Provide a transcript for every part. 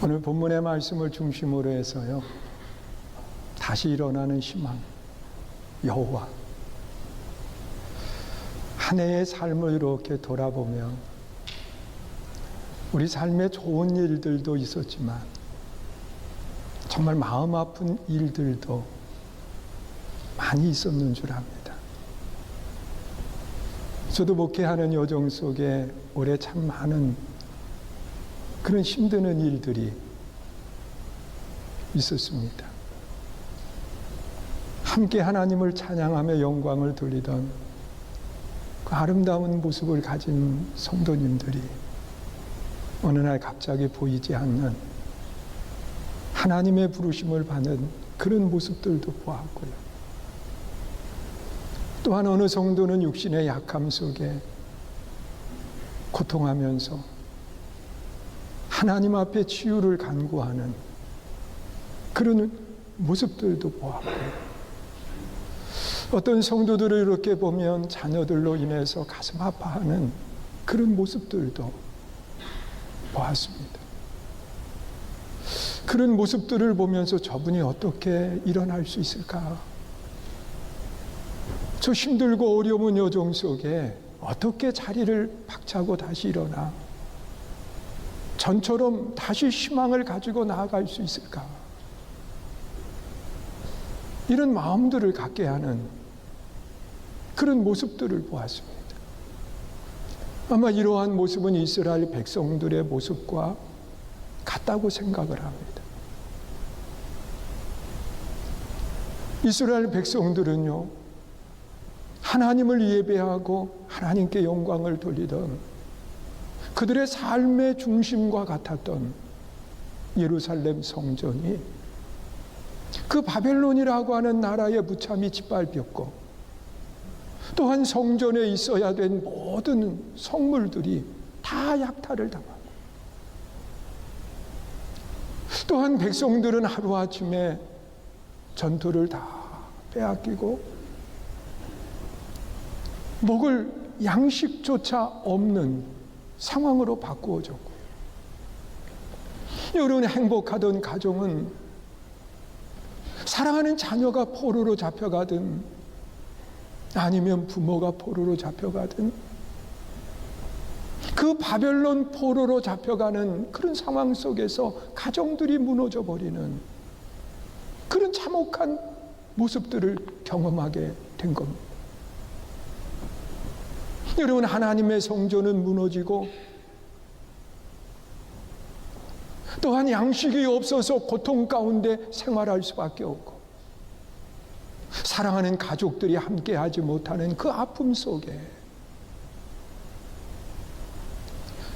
오늘 본문의 말씀을 중심으로 해서요, 다시 일어나는 희망, 여호와. 한 해의 삶을 이렇게 돌아보면 우리 삶에 좋은 일들도 있었지만 정말 마음 아픈 일들도 많이 있었는 줄 압니다. 저도 목회하는 여정 속에 올해 참 많은 그런 힘드는 일들이 있었습니다. 함께 하나님을 찬양하며 영광을 돌리던 그 아름다운 모습을 가진 성도님들이 어느 날 갑자기 보이지 않는 하나님의 부르심을 받는 그런 모습들도 보았고요. 또한 어느 성도는 육신의 약함 속에 고통하면서 하나님 앞에 치유를 간구하는 그런 모습들도 보았고요. 어떤 성도들을 이렇게 보면 자녀들로 인해서 가슴 아파하는 그런 모습들도 보았습니다. 그런 모습들을 보면서 저분이 어떻게 일어날 수 있을까? 저 힘들고 어려운 여정 속에 어떻게 자리를 박차고 다시 일어나 전처럼 다시 희망을 가지고 나아갈 수 있을까? 이런 마음들을 갖게 하는 그런 모습들을 보았습니다. 아마 이러한 모습은 이스라엘 백성들의 모습과 같다고 생각을 합니다. 이스라엘 백성들은요, 하나님을 예배하고 하나님께 영광을 돌리던 그들의 삶의 중심과 같았던 예루살렘 성전이 그 바벨론이라고 하는 나라의 무참히 짓밟혔고, 또한 성전에 있어야 된 모든 성물들이 다 약탈을 당하고, 또한 백성들은 하루아침에 전투를 다 빼앗기고 먹을 양식조차 없는 상황으로 바꾸어졌고요. 여러분, 행복하던 가정은 사랑하는 자녀가 포로로 잡혀가든 아니면 부모가 포로로 잡혀가든 그 바벨론 포로로 잡혀가는 그런 상황 속에서 가정들이 무너져 버리는 그런 참혹한 모습들을 경험하게 된 겁니다. 여러분, 하나님의 성전은 무너지고 또한 양식이 없어서 고통 가운데 생활할 수밖에 없고 사랑하는 가족들이 함께하지 못하는 그 아픔 속에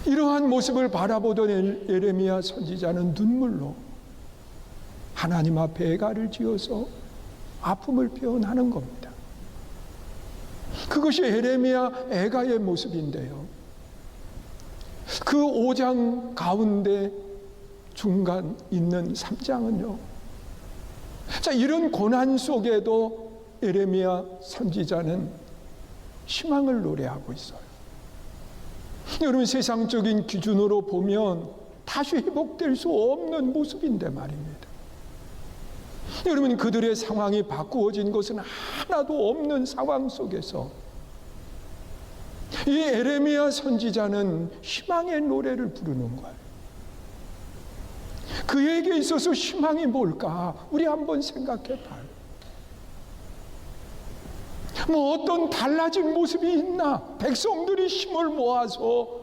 이러한 모습을 바라보던 예레미야 선지자는 눈물로 하나님 앞에 애가를 지어서 아픔을 표현하는 겁니다. 그것이 예레미야 애가의 모습인데요. 그 5장 가운데 중간 있는 3장은요. 자, 이런 고난 속에도 예레미야 선지자는 희망을 노래하고 있어요. 여러분, 세상적인 기준으로 보면 다시 회복될 수 없는 모습인데 말입니다. 여러분, 그들의 상황이 바꾸어진 것은 하나도 없는 상황 속에서 이 예레미야 선지자는 희망의 노래를 부르는 거예요. 그에게 있어서 희망이 뭘까? 우리 한번 생각해 봐요. 뭐 어떤 달라진 모습이 있나? 백성들이 힘을 모아서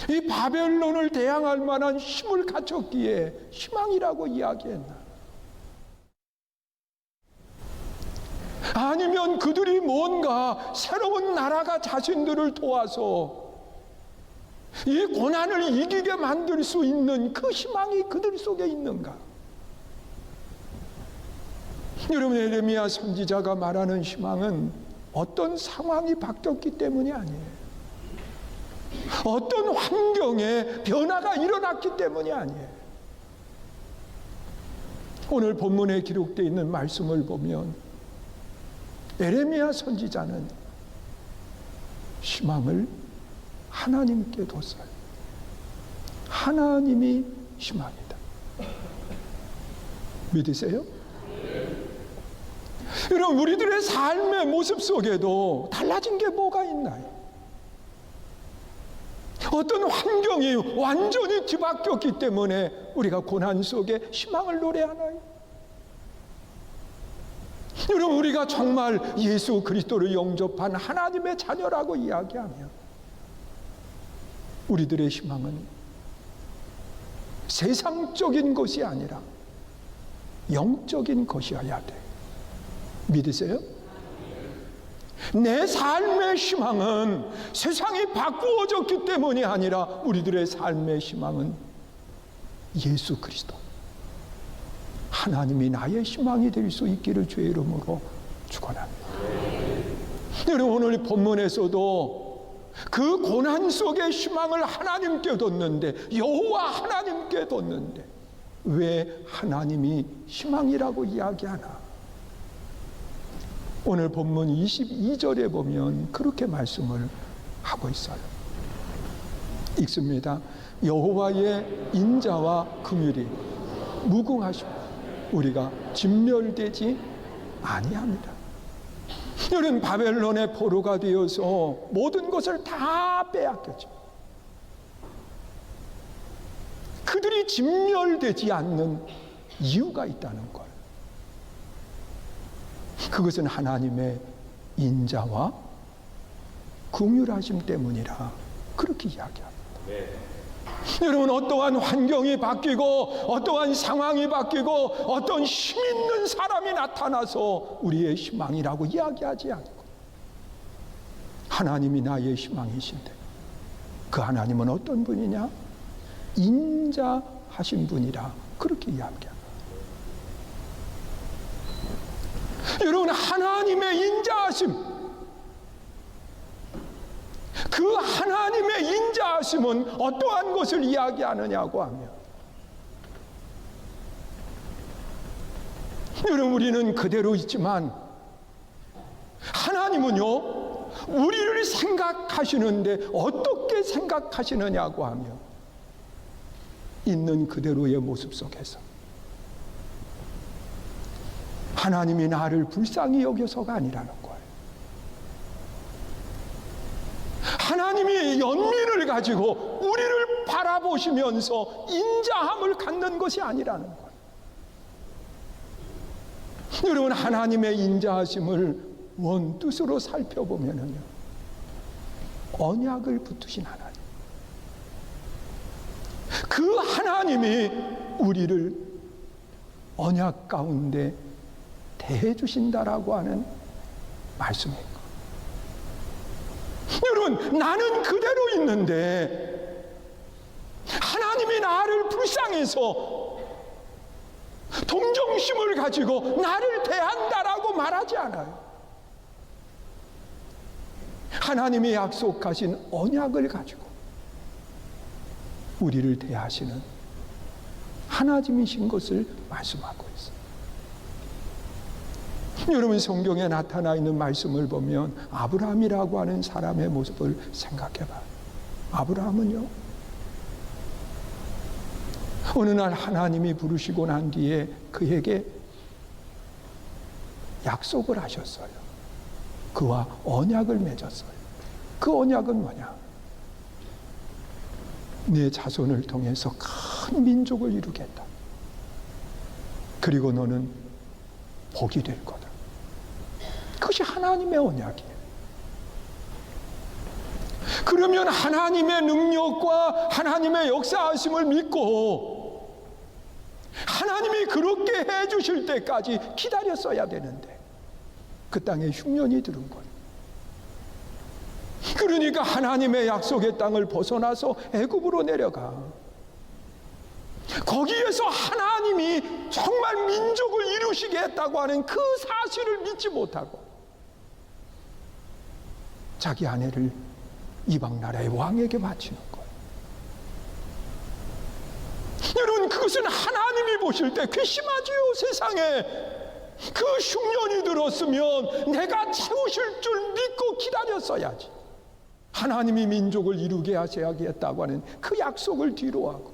이 바벨론을 대항할 만한 힘을 갖췄기에 희망이라고 이야기했나? 아니면 그들이 뭔가 새로운 나라가 자신들을 도와서 이 고난을 이기게 만들 수 있는 그 희망이 그들 속에 있는가? 여러분, 예레미야 선지자가 말하는 희망은 어떤 상황이 바뀌었기 때문이 아니에요. 어떤 환경에 변화가 일어났기 때문이 아니에요. 오늘 본문에 기록되어 있는 말씀을 보면 예레미야 선지자는 희망을 하나님께 뒀어요. 하나님이 희망이다. 믿으세요? 여러분, 우리들의 삶의 모습 속에도 달라진 게 뭐가 있나요? 어떤 환경이 완전히 뒤바뀌었기 때문에 우리가 고난 속에 희망을 노래하나요? 여러분, 우리가 정말 예수 그리스도를 영접한 하나님의 자녀라고 이야기하면 우리들의 희망은 세상적인 것이 아니라 영적인 것이어야 돼요. 믿으세요? 내 삶의 희망은 세상이 바꾸어졌기 때문이 아니라 우리들의 삶의 희망은 예수 그리스도, 하나님이 나의 희망이 될 수 있기를 주의 이름으로 축원합니다. 여러분, 오늘 본문에서도 그 고난 속의 희망을 하나님께 뒀는데, 여호와 하나님께 뒀는데 왜 하나님이 희망이라고 이야기하나? 오늘 본문 22절에 보면 그렇게 말씀을 하고 있어요. 읽습니다. 여호와의 인자와 긍휼이 무궁하시고 우리가 진멸되지 아니합니다. 여러분, 바벨론의 포로가 되어서 모든 것을 다 빼앗겼죠. 그들이 진멸되지 않는 이유가 있다는 것. 그것은 하나님의 인자와 긍휼하심 때문이라 그렇게 이야기합니다. 네. 여러분, 어떠한 환경이 바뀌고 어떠한 상황이 바뀌고 어떤 힘 있는 사람이 나타나서 우리의 희망이라고 이야기하지 않고 하나님이 나의 희망이신데, 그 하나님은 어떤 분이냐? 인자하신 분이라 그렇게 이야기합니다. 여러분, 하나님의 인자하심, 그 하나님의 인자하심은 어떠한 것을 이야기하느냐고 하면, 여러분, 우리는 그대로 있지만 하나님은요, 우리를 생각하시는데 어떻게 생각하시느냐고 하면 있는 그대로의 모습 속에서 하나님이 나를 불쌍히 여겨서가 아니라는 거예요. 하나님이 연민을 가지고 우리를 바라보시면서 인자함을 갖는 것이 아니라는 거예요. 여러분, 하나님의 인자하심을 원뜻으로 살펴보면요, 언약을 붙드신 하나님, 그 하나님이 우리를 언약 가운데 대해 주신다라고 하는 말씀입니다. 여러분, 나는 그대로 있는데 하나님이 나를 불쌍해서 동정심을 가지고 나를 대한다라고 말하지 않아요. 하나님이 약속하신 언약을 가지고 우리를 대하시는 하나님이신 것을 말씀하고 있어요. 여러분, 성경에 나타나 있는 말씀을 보면 아브라함이라고 하는 사람의 모습을 생각해봐요. 아브라함은요, 어느 날 하나님이 부르시고 난 뒤에 그에게 약속을 하셨어요. 그와 언약을 맺었어요. 그 언약은 뭐냐? 네 자손을 통해서 큰 민족을 이루겠다. 그리고 너는 복이 될 거다. 그것이 하나님의 언약이에요. 그러면 하나님의 능력과 하나님의 역사하심을 믿고 하나님이 그렇게 해주실 때까지 기다렸어야 되는데 그 땅에 흉년이 들은 거예요. 그러니까 하나님의 약속의 땅을 벗어나서 애굽으로 내려가 거기에서 하나님이 정말 민족을 이루시겠다고 하는 그 사실을 믿지 못하고 자기 아내를 이방 나라의 왕에게 바치는 거예요. 여러분, 그것은 하나님이 보실 때 괘씸하지요. 세상에 그 흉년이 들었으면 내가 채우실 줄 믿고 기다렸어야지. 하나님이 민족을 이루게 하셔야겠다고 하는 그 약속을 뒤로하고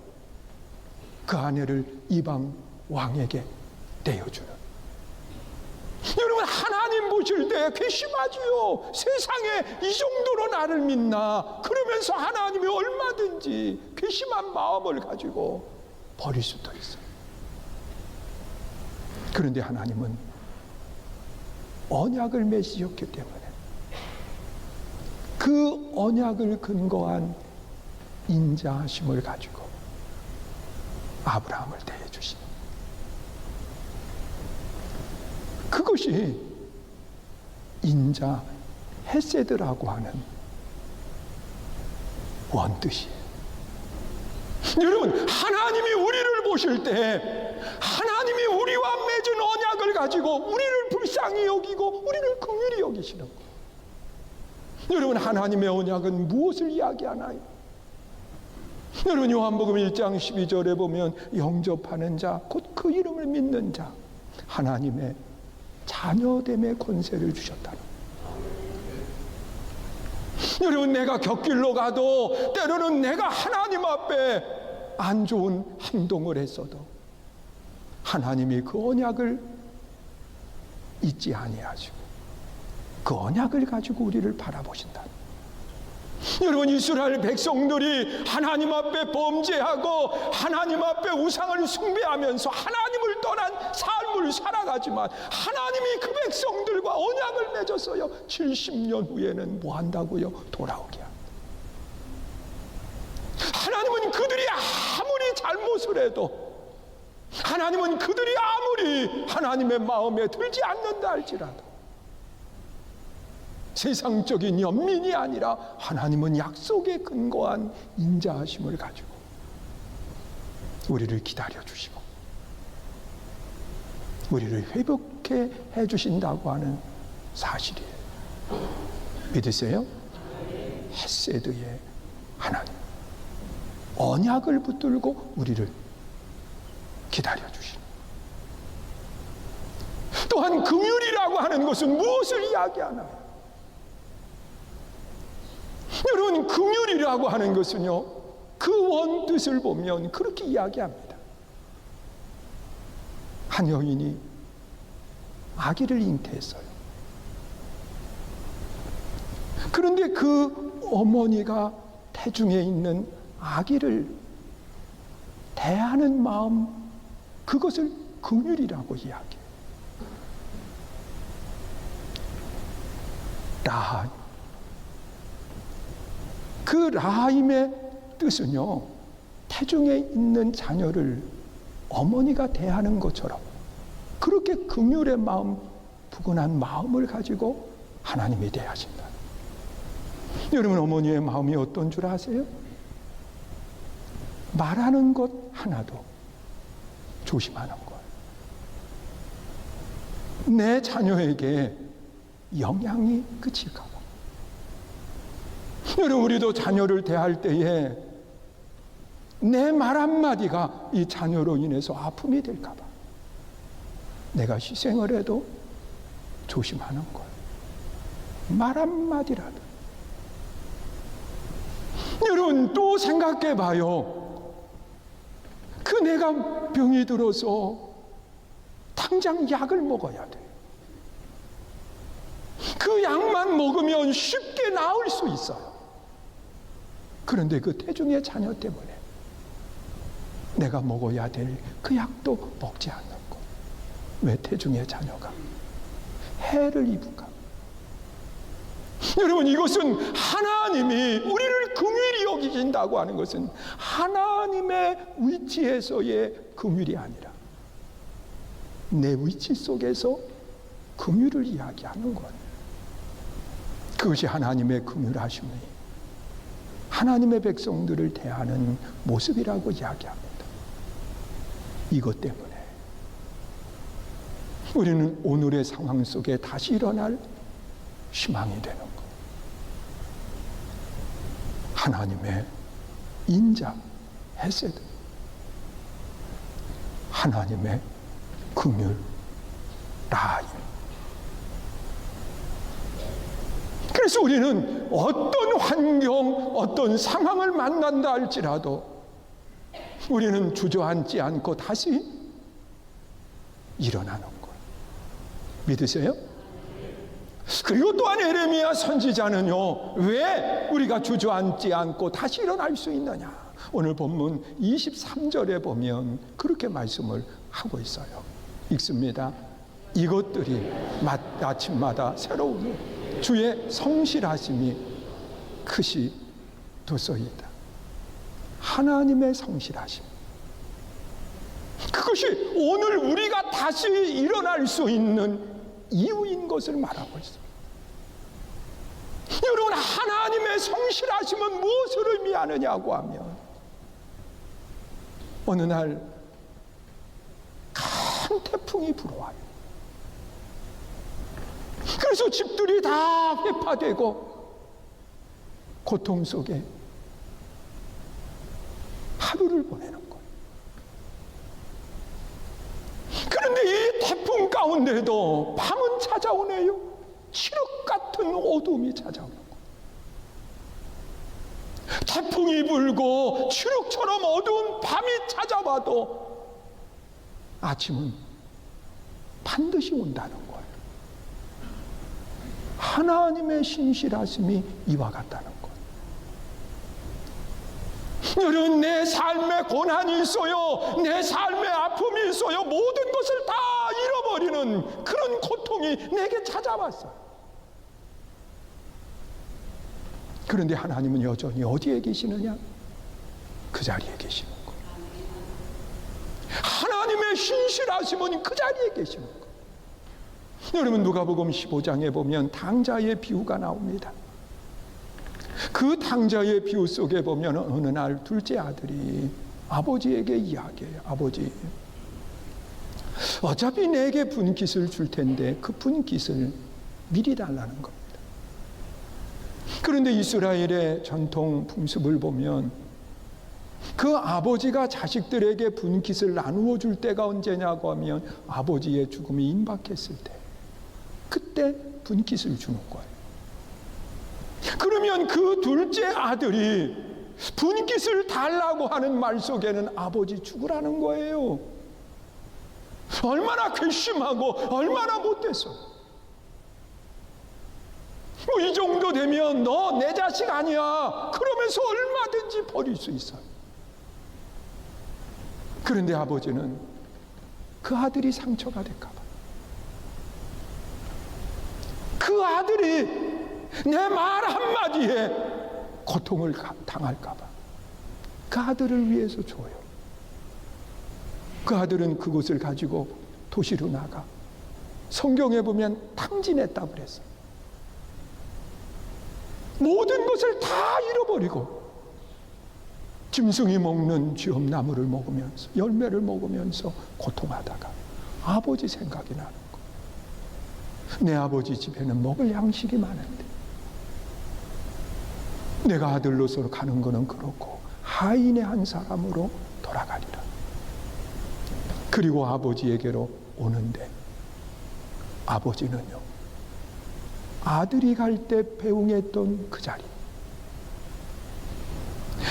그 아내를 이방 왕에게 내어주는. 여러분, 하나님 보실 때 괘씸하지요. 세상에 이 정도로 나를 믿나? 그러면서 하나님이 얼마든지 괘씸한 마음을 가지고 버릴 수도 있어요. 그런데 하나님은 언약을 맺으셨기 때문에 그 언약을 근거한 인자하심을 가지고 아브라함을 대해주신, 그것이 인자 헤세드라고 하는 원뜻이에요. 여러분, 하나님이 우리를 보실 때 하나님이 우리와 맺은 언약을 가지고 우리를 불쌍히 여기고 우리를 긍휼히 여기시는 거예요. 여러분, 하나님의 언약은 무엇을 이야기하나요? 여러분, 요한복음 1장 12절에 보면 영접하는 자, 곧 그 이름을 믿는 자, 하나님의 자녀됨의 권세를 주셨다는 거예요. 여러분, 내가 곁길로 가도 때로는 내가 하나님 앞에 안 좋은 행동을 했어도 하나님이 그 언약을 잊지 아니하시고 그 언약을 가지고 우리를 바라보신다. 여러분, 이스라엘 백성들이 하나님 앞에 범죄하고 하나님 앞에 우상을 숭배하면서 하나님을 떠난 삶을 살아가지만 하나님이 그 백성들과 언약을 맺었어요. 70년 후에는 뭐 한다고요? 돌아오게 합니다. 하나님은 그들이 아무리 잘못을 해도, 하나님은 그들이 아무리 하나님의 마음에 들지 않는다 할지라도 세상적인 연민이 아니라 하나님은 약속에 근거한 인자하심을 가지고 우리를 기다려주시고 우리를 회복해 해주신다고 하는 사실이에요. 믿으세요? 헤세드의 하나님, 언약을 붙들고 우리를 기다려주시는. 또한 긍휼이라고 하는 것은 무엇을 이야기하나요? 여러분, 긍휼이라고 하는 것은요, 그 원뜻을 보면 그렇게 이야기합니다. 한 여인이 아기를 잉태했어요. 그런데 그 어머니가 태중에 있는 아기를 대하는 마음, 그것을 긍휼이라고 이야기해요. 라하, 그 라하임의 뜻은요, 태중에 있는 자녀를 어머니가 대하는 것처럼 그렇게 긍휼의 마음, 부근한 마음을 가지고 하나님이 대하신다. 여러분, 어머니의 마음이 어떤 줄 아세요? 말하는 것 하나도 조심하는 것. 내 자녀에게 영향이 그칠까 봐. 여러분, 우리도 자녀를 대할 때에 내 말 한마디가 이 자녀로 인해서 아픔이 될까 봐 내가 희생을 해도 조심하는 거예요. 말 한마디라도. 여러분, 또 생각해 봐요. 그 내가 병이 들어서 당장 약을 먹어야 돼요. 그 약만 먹으면 쉽게 나을 수 있어요. 그런데 그 태중의 자녀 때문에 내가 먹어야 될 그 약도 먹지 않는 것. 왜 태중의 자녀가 해를 입을까? 여러분, 이것은 하나님이 우리를 긍휼히 여기신다고 하는 것은 하나님의 위치에서의 긍휼이 아니라 내 위치 속에서 긍휼을 이야기하는 것. 그것이 하나님의 긍휼하심이 하나님의 백성들을 대하는 모습이라고 이야기합니다. 이것 때문에 우리는 오늘의 상황 속에 다시 일어날 희망이 되는 것. 하나님의 인자, 헤세드, 하나님의 긍휼, 라임. 그래서 우리는 어떤 환경, 어떤 상황을 만난다 할지라도 우리는 주저앉지 않고 다시 일어나는 것. 믿으세요? 그리고 또한 에레미야 선지자는요, 왜 우리가 주저앉지 않고 다시 일어날 수 있느냐? 오늘 본문 23절에 보면 그렇게 말씀을 하고 있어요. 읽습니다. 이것들이 아침마다 새로우니 주의 성실하심이 크시도소이다. 하나님의 성실하심, 그것이 오늘 우리가 다시 일어날 수 있는 이유인 것을 말하고 있습니다. 여러분, 하나님의 성실하심은 무엇을 의미하느냐고 하면, 어느 날 큰 태풍이 불어와요. 그래서 집들이 다 회파되고 고통 속에 하루를 보내는 거예요. 그런데 이 태풍 가운데도 밤은 찾아오네요. 칠흑 같은 어둠이 찾아오는 거예요. 태풍이 불고 칠흑처럼 어두운 밤이 찾아와도 아침은 반드시 온다는 거예요. 하나님의 신실하심이 이와 같다는 거예요. 여러분, 내 삶에 고난이 있어요. 내 삶에 아픔이 있어요. 모든 것을 다 잃어버리는 그런 고통이 내게 찾아왔어요. 그런데 하나님은 여전히 어디에 계시느냐? 그 자리에 계시는 거예요. 하나님의 신실하심은 그 자리에 계시는 거예요. 여러분, 누가복음 15장에 보면 탕자의 비유가 나옵니다. 그 탕자의 비유 속에 보면 어느 날 둘째 아들이 아버지에게 이야기해요. 아버지, 어차피 내게 분깃을 줄 텐데 그 분깃을 미리 달라는 겁니다. 그런데 이스라엘의 전통 풍습을 보면 그 아버지가 자식들에게 분깃을 나누어 줄 때가 언제냐고 하면 아버지의 죽음이 임박했을 때, 그때 분깃을 주는 거예요. 그러면 그 둘째 아들이 분깃을 달라고 하는 말 속에는 아버지 죽으라는 거예요. 얼마나 괘씸하고 얼마나 못됐어. 이 정도 되면 너 내 자식 아니야 그러면서 얼마든지 버릴 수 있어요. 그런데 아버지는 그 아들이 상처가 될까 봐, 그 아들이 내 말 한마디에 고통을 당할까 봐 그 아들을 위해서 줘요. 그 아들은 그것을 가지고 도시로 나가, 성경에 보면 탕진했다고 그랬어요. 모든 것을 다 잃어버리고 짐승이 먹는 쥐엄나무를 먹으면서, 열매를 먹으면서 고통하다가 아버지 생각이 나는 거. 내 아버지 집에는 먹을 양식이 많은데 내가 아들로서 가는 거는 그렇고 하인의 한 사람으로 돌아가리라. 그리고 아버지에게로 오는데 아버지는요, 아들이 갈 때 배웅했던 그 자리,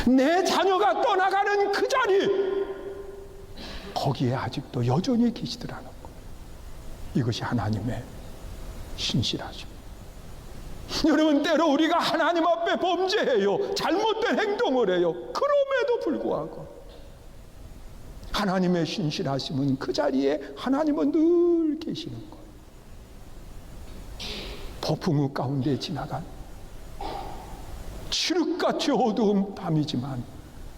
내 자녀가 떠나가는 그 자리, 거기에 아직도 여전히 계시더라는 거예요. 이것이 하나님의 신실하심. 여러분, 때로 우리가 하나님 앞에 범죄해요. 잘못된 행동을 해요. 그럼에도 불구하고 하나님의 신실하심은 그 자리에 하나님은 늘 계시는 거예요. 폭풍우 가운데 지나간 칠흑같이 어두운 밤이지만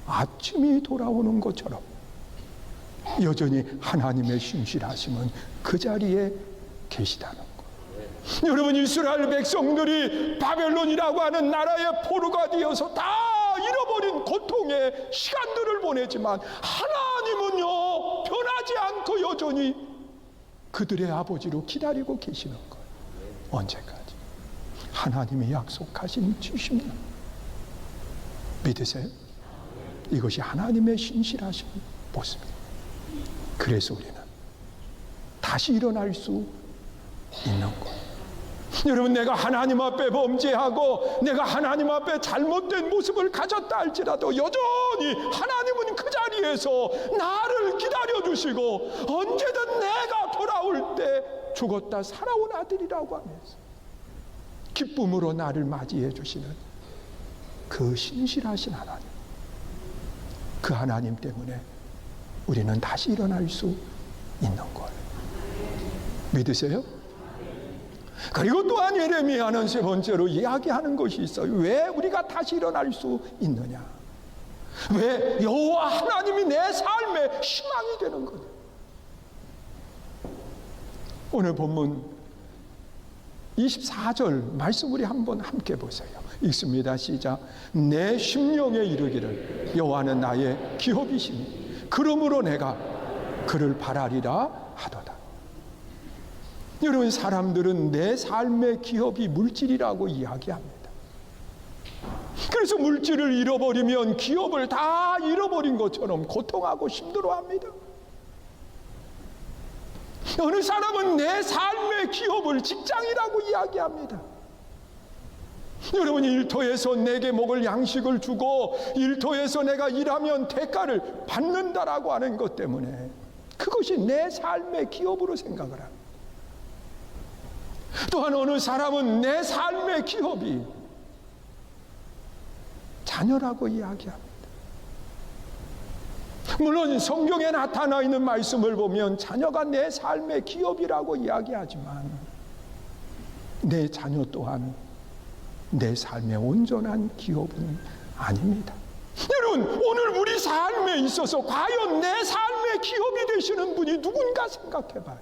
아침이 돌아오는 것처럼 여전히 하나님의 신실하심은 그 자리에 계시다는 거예요. 여러분, 이스라엘 백성들이 바벨론이라고 하는 나라의 포로가 되어서 다 잃어버린 고통의 시간들을 보내지만 하나님은요, 변하지 않고 여전히 그들의 아버지로 기다리고 계시는 거예요. 언제까지? 하나님이 약속하신 70년. 믿으세요? 이것이 하나님의 신실하신 모습입니다. 그래서 우리는 다시 일어날 수 있는 거예요. 여러분, 내가 하나님 앞에 범죄하고 내가 하나님 앞에 잘못된 모습을 가졌다 할지라도 여전히 하나님은 그 자리에 위에서 나를 기다려주시고 언제든 내가 돌아올 때 죽었다 살아온 아들이라고 하면서 기쁨으로 나를 맞이해 주시는 그 신실하신 하나님, 그 하나님 때문에 우리는 다시 일어날 수 있는 걸 믿으세요? 그리고 또한 예레미야는 세 번째로 이야기하는 것이 있어요. 왜 우리가 다시 일어날 수 있느냐? 왜 여호와 하나님이 내 삶의 희망이 되는 거냐? 오늘 본문 24절 말씀 우리 한번 함께 보세요. 읽습니다. 시작. 내 심령에 이르기를 여호와는 나의 기업이시니 그러므로 내가 그를 바라리라 하도다. 여러분, 사람들은 내 삶의 기업이 물질이라고 이야기합니다. 그래서 물질을 잃어버리면 기업을 다 잃어버린 것처럼 고통하고 힘들어합니다. 어느 사람은 내 삶의 기업을 직장이라고 이야기합니다. 여러분이 일터에서 내게 먹을 양식을 주고 일터에서 내가 일하면 대가를 받는다라고 하는 것 때문에 그것이 내 삶의 기업으로 생각을 합니다. 또한 어느 사람은 내 삶의 기업이 자녀라고 이야기합니다. 물론 성경에 나타나 있는 말씀을 보면 자녀가 내 삶의 기업이라고 이야기하지만 내 자녀 또한 내 삶의 온전한 기업은 아닙니다. 여러분, 오늘 우리 삶에 있어서 과연 내 삶의 기업이 되시는 분이 누군가 생각해 봐요.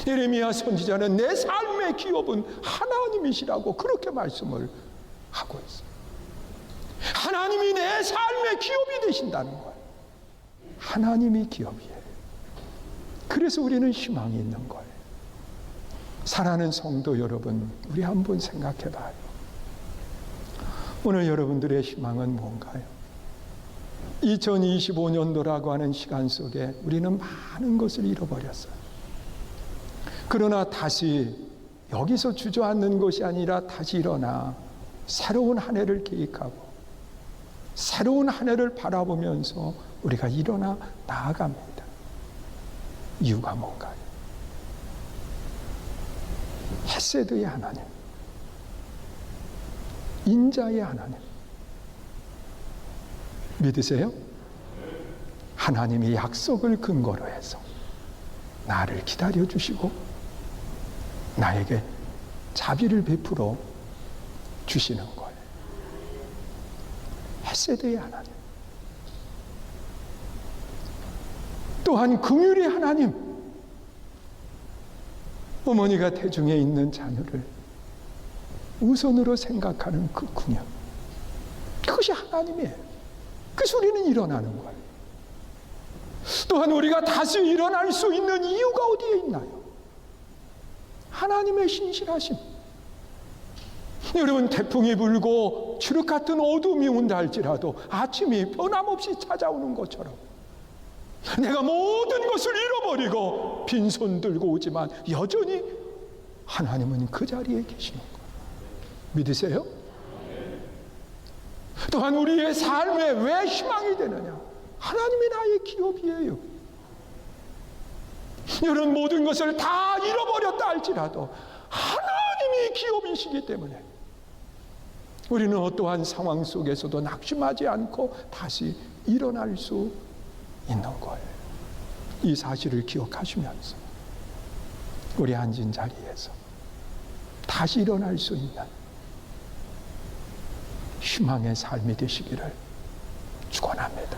예레미야 선지자는 내 삶의 기업은 하나님이시라고 그렇게 말씀을 하고 있어요. 하나님이 내 삶의 기업이 되신다는 거예요. 하나님이 기업이에요. 그래서 우리는 희망이 있는 거예요. 사랑하는 성도 여러분, 우리 한번 생각해 봐요. 오늘 여러분들의 희망은 뭔가요? 2025년도라고 하는 시간 속에 우리는 많은 것을 잃어버렸어요. 그러나 다시 여기서 주저앉는 것이 아니라 다시 일어나 새로운 한 해를 계획하고 새로운 한 해를 바라보면서 우리가 일어나 나아갑니다. 이유가 뭔가요? 헤세드의 하나님, 인자의 하나님 믿으세요? 하나님이 약속을 근거로 해서 나를 기다려주시고 나에게 자비를 베풀어 주시는 거예요. 헤세드의 하나님, 또한 긍휼의 하나님, 어머니가 태중에 있는 자녀를 우선으로 생각하는 그 긍휼, 그것이 하나님이에요. 그래서 우리는 일어나는 거예요. 또한 우리가 다시 일어날 수 있는 이유가 어디에 있나요? 하나님의 신실하심. 여러분, 태풍이 불고 칠흑 같은 어둠이 온다 할지라도 아침이 변함없이 찾아오는 것처럼 내가 모든 것을 잃어버리고 빈손 들고 오지만 여전히 하나님은 그 자리에 계시는 거예요. 믿으세요? 또한 우리의 삶에 왜 희망이 되느냐? 하나님이 나의 기업이에요. 여러분, 모든 것을 다 잃어버렸다 할지라도 하나님이 기업이시기 때문에 우리는 어떠한 상황 속에서도 낙심하지 않고 다시 일어날 수 있는 거예요. 이 사실을 기억하시면서 우리 앉은 자리에서 다시 일어날 수 있는 희망의 삶이 되시기를 축원합니다.